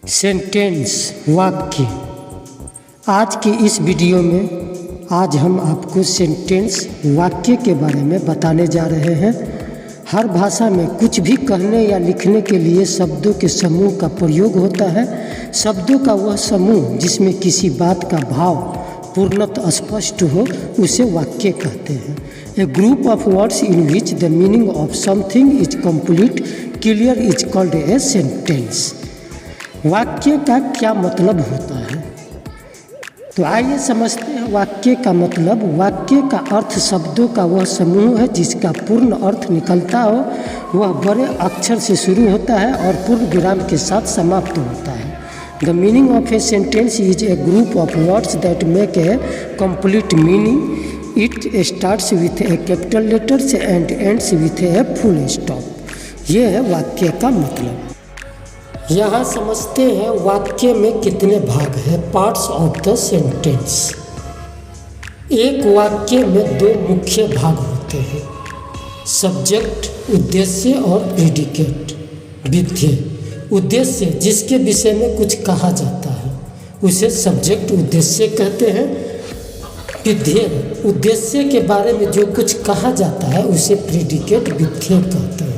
Sentence वाक्य। आज की इस वीडियो में आज हम आपको सेंटेंस वाक्य के बारे में बताने जा रहे हैं। हर भाषा में कुछ भी कहने या लिखने के लिए शब्दों के समूह का प्रयोग होता है। शब्दों का वह समूह जिसमें किसी बात का भाव पूर्णतः स्पष्ट हो उसे वाक्य कहते हैं। A group of words in which the meaning of something is complete clear is called a sentence. वाक्य का क्या मतलब होता है, तो आइए समझते हैं वाक्य का मतलब। वाक्य का अर्थ शब्दों का वह समूह है जिसका पूर्ण अर्थ निकलता हो। वह बड़े अक्षर से शुरू होता है और पूर्ण विराम के साथ समाप्त होता है। The meaning of a sentence is a group of words that make a complete meaning. It starts with A capital letters and ends with a full stop. ये है वाक्य का मतलब। यहाँ समझते हैं वाक्य में कितने भाग हैं। Parts of the sentence. एक वाक्य में दो मुख्य भाग होते हैं, सब्जेक्ट उद्देश्य और प्रेडिकेट विधेय। उद्देश्य जिसके विषय में कुछ कहा जाता है उसे सब्जेक्ट उद्देश्य कहते हैं। विधेय उद्देश्य के बारे में जो कुछ कहा जाता है उसे प्रेडिकेट विधेय कहते हैं।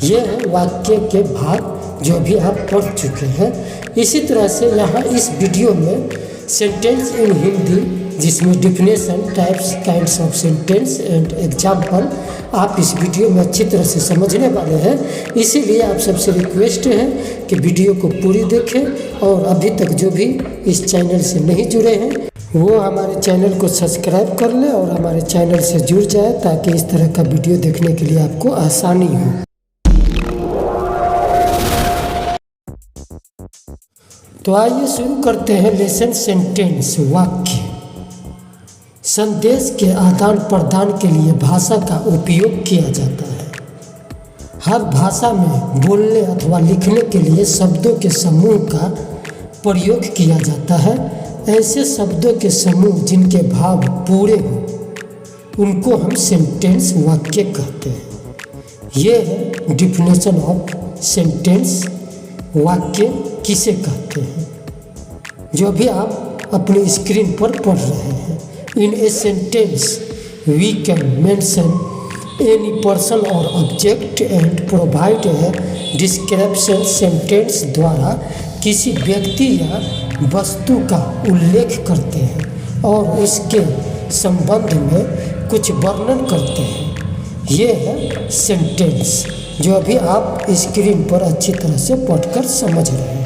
ये है वाक्य के भाग जो भी आप पढ़ चुके हैं। इसी तरह से यहाँ इस वीडियो में सेंटेंस इन हिंदी जिसमें definition, types, kinds of sentence and example आप इस वीडियो में अच्छी तरह से समझने वाले हैं। इसीलिए आप सबसे रिक्वेस्ट है कि वीडियो को पूरी देखें और अभी तक जो भी इस चैनल से नहीं जुड़े हैं वो हमारे चैनल को सब्सक्राइब कर लें और हमारे चैनल से जुड़ जाए ताकि इस तरह का वीडियो देखने के लिए आपको आसानी हो। तो आइए शुरू करते हैं लेसन सेंटेंस वाक्य। संदेश के आदान प्रदान के लिए भाषा का उपयोग किया जाता है। हर भाषा में बोलने अथवा लिखने के लिए शब्दों के समूह का प्रयोग किया जाता है। ऐसे शब्दों के समूह जिनके भाव पूरे हों उनको हम सेंटेंस वाक्य कहते हैं। ये है डिफिनेशन ऑफ सेंटेंस वाक्य किसे कहते हैं, जो भी आप अपनी स्क्रीन पर पढ़ रहे हैं। In a sentence we can mention any person or object and provide a description. Sentence द्वारा किसी व्यक्ति या वस्तु का उल्लेख करते हैं और उसके संबंध में कुछ वर्णन करते हैं। ये है सेंटेंस जो अभी आप स्क्रीन पर अच्छी तरह से पढ़कर समझ रहे हैं।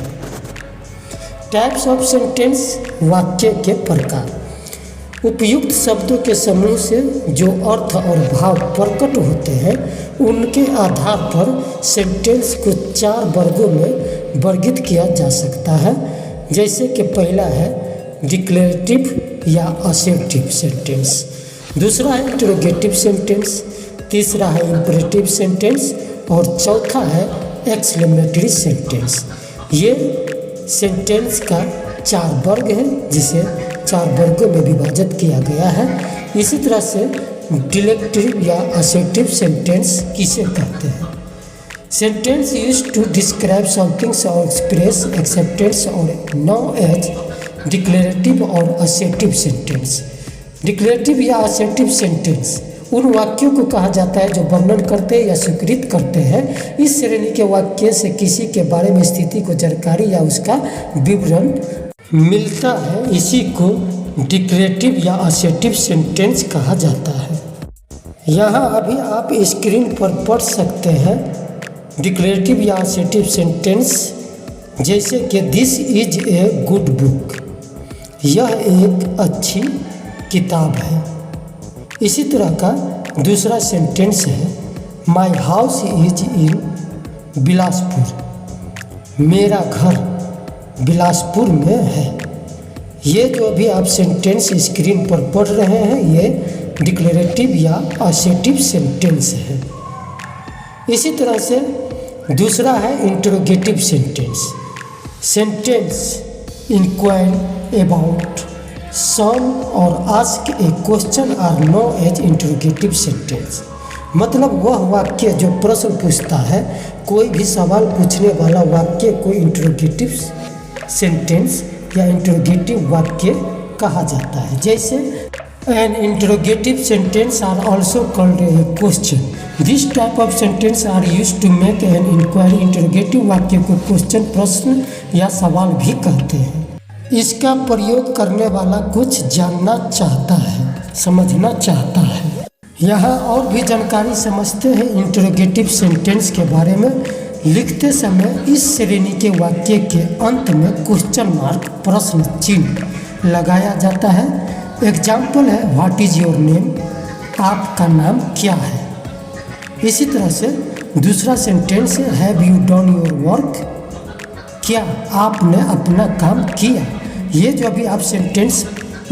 टाइप्स ऑफ सेंटेंस वाक्य के प्रकार। उपयुक्त शब्दों के समूह से जो अर्थ और भाव प्रकट होते हैं उनके आधार पर सेंटेंस को 4 वर्गों में वर्गित किया जा सकता है। जैसे कि पहला है डिक्लेरेटिव या असर्टिव सेंटेंस, दूसरा है इंटरोगेटिव सेंटेंस, तीसरा है इंपरेटिव सेंटेंस और चौथा है एक्सक्लेमेटरी सेंटेंस। ये सेंटेंस का 4 वर्ग है जिसे 4 वर्गों में विभाजित किया गया है। इसी तरह से डिक्लेरेटिव या असर्टिव सेंटेंस किसे कहते हैं। Sentence used to describe something और एक्सप्रेस एक्सेप्टेंस और नॉन एज डिक्लेरेटिव और असर्टिव सेंटेंस। डिक्लेरेटिव या असर्टिव सेंटेंस उन वाक्यों को कहा जाता है जो वर्णन करते या स्वीकृत करते हैं। इस श्रेणी के वाक्य से किसी के बारे में स्थिति को जानकारी या उसका विवरण मिलता है। इसी को डिक्लेरेटिव या असर्टिव सेंटेंस कहा जाता है। यहाँ अभी आप स्क्रीन पर पढ़ सकते हैं डिक्लेरेटिव या असर्टिव सेंटेंस, जैसे कि this is a good book, यह एक अच्छी किताब है। इसी तरह का दूसरा सेंटेंस है my house is in Bilaspur, मेरा घर बिलासपुर में है। ये जो अभी आप सेंटेंस स्क्रीन पर पढ़ रहे हैं ये डिक्लेरेटिव या असर्टिव सेंटेंस है। इसी तरह से दूसरा है interrogative sentence. Sentence inquire about some or ask a question are known as interrogative sentence. मतलब वह वाक्य जो प्रश्न पूछता है, कोई भी सवाल पूछने वाला वाक्य को इंटरोगेटिव सेंटेंस या इंटरोगेटिव वाक्य कहा जाता है। जैसे an interrogative sentence are also called a question. This type of sentence are used to make an inquiry. Interrogative वाक्य को क्वेश्चन, प्रश्न या सवाल भी कहते हैं। इसका प्रयोग करने वाला कुछ जानना चाहता है, समझना चाहता है। यहाँ और भी जानकारी समझते हैं इंटरोगेटिव सेंटेंस के बारे में। लिखते समय इस श्रेणी के वाक्य के अंत में क्वेश्चन मार्क, प्रश्न चिन्ह लगाया जाता है। एग्जाम्पल है व्हाट इज योर नेम, आपका नाम क्या है। इसी तरह से दूसरा सेंटेंस है have you done your work, क्या आपने अपना काम किया। ये जो अभी आप सेंटेंस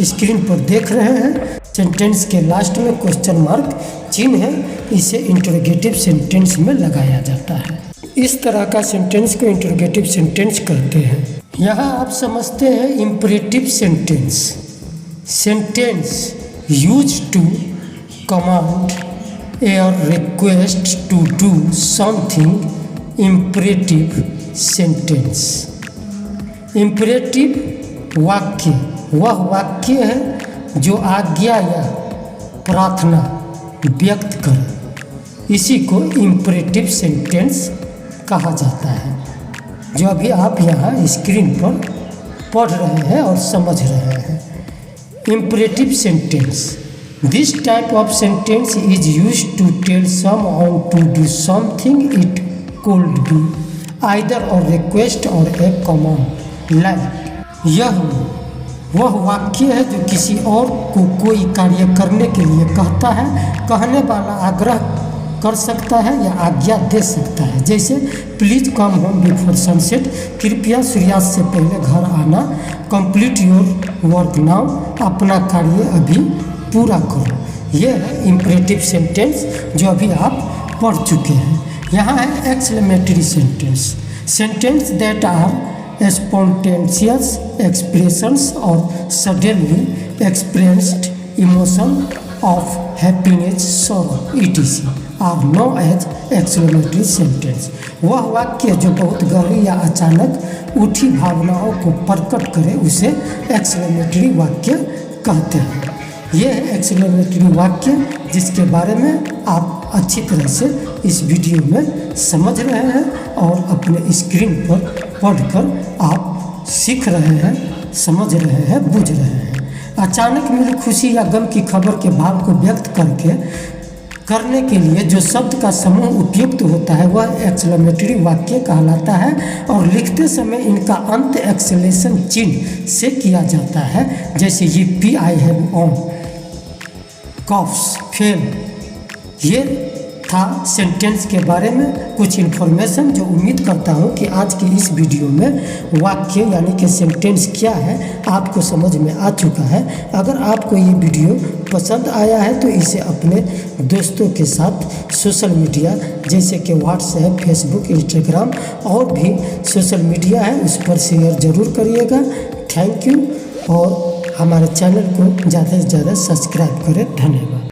स्क्रीन पर देख रहे हैं, सेंटेंस के लास्ट में क्वेश्चन मार्क चिन्ह है, इसे इंटरोगेटिव सेंटेंस में लगाया जाता है। इस तरह का सेंटेंस को इंटरोगेटिव सेंटेंस कहते हैं। यहाँ आप समझते हैं imperative sentence, sentence use to command or request to do something. Imperative sentence, imperative वाक्य वह वाक्य है जो आज्ञा या प्रार्थना व्यक्त करे, इसी को इम्परेटिव सेंटेंस कहा जाता है। जो अभी आप यहाँ स्क्रीन पर पढ़ रहे हैं और समझ रहे हैं। Imperative sentence, this type of sentence is used to tell someone to do something. It could be either और रिक्वेस्ट और ए कमांड। लाइक यह वह वाक्य है जो किसी और को कोई कार्य करने के लिए कहता है। कहने वाला आग्रह कर सकता है या आज्ञा दे सकता है। जैसे please come home before sunset, कृपया सूर्यास्त से पहले घर आना। कंप्लीट योर वर्क नाउ, अपना कार्य अभी पूरा करो। ये है इम्परेटिव सेंटेंस जो अभी आप पढ़ चुके हैं। यहाँ है exclamatory sentence, sentence that are spontaneous expressions or suddenly expressed emotion of happiness, sorrow, etc. are known as exclamatory sentence। वह वाक्य जो बहुत गहरी या अचानक उठी भावनाओं को प्रकट करे उसे एक्सक्लेमेटरी वाक्य कहते हैं। यह है एक्सक्लेमेटरी वाक्य जिसके बारे में आप अच्छी तरह से इस वीडियो में समझ रहे हैं और अपने स्क्रीन पर पढ़कर आप सीख रहे हैं, समझ रहे हैं, बुझ रहे हैं। अचानक मिली खुशी या गम की खबर के भाव को व्यक्त करने के लिए जो शब्द का समूह उपयुक्त होता है वह एक्सक्लेमेटरी वाक्य कहलाता है। और लिखते समय इनका अंत एक्सक्लेमेशन चिन्ह से किया जाता है। जैसे ये P I have on, coughs, fail. ये था सेंटेंस के बारे में कुछ इन्फॉर्मेशन जो उम्मीद करता हूँ कि आज की इस वीडियो में वाक्य यानी कि सेंटेंस क्या है आपको समझ में आ चुका है। अगर आपको ये वीडियो पसंद आया है तो इसे अपने दोस्तों के साथ सोशल मीडिया जैसे कि व्हाट्सएप, फेसबुक, इंस्टाग्राम और भी सोशल मीडिया है उस पर शेयर ज़रूर करिएगा। Thank you. और हमारे चैनल को ज़्यादा से ज़्यादा सब्सक्राइब करें। धन्यवाद।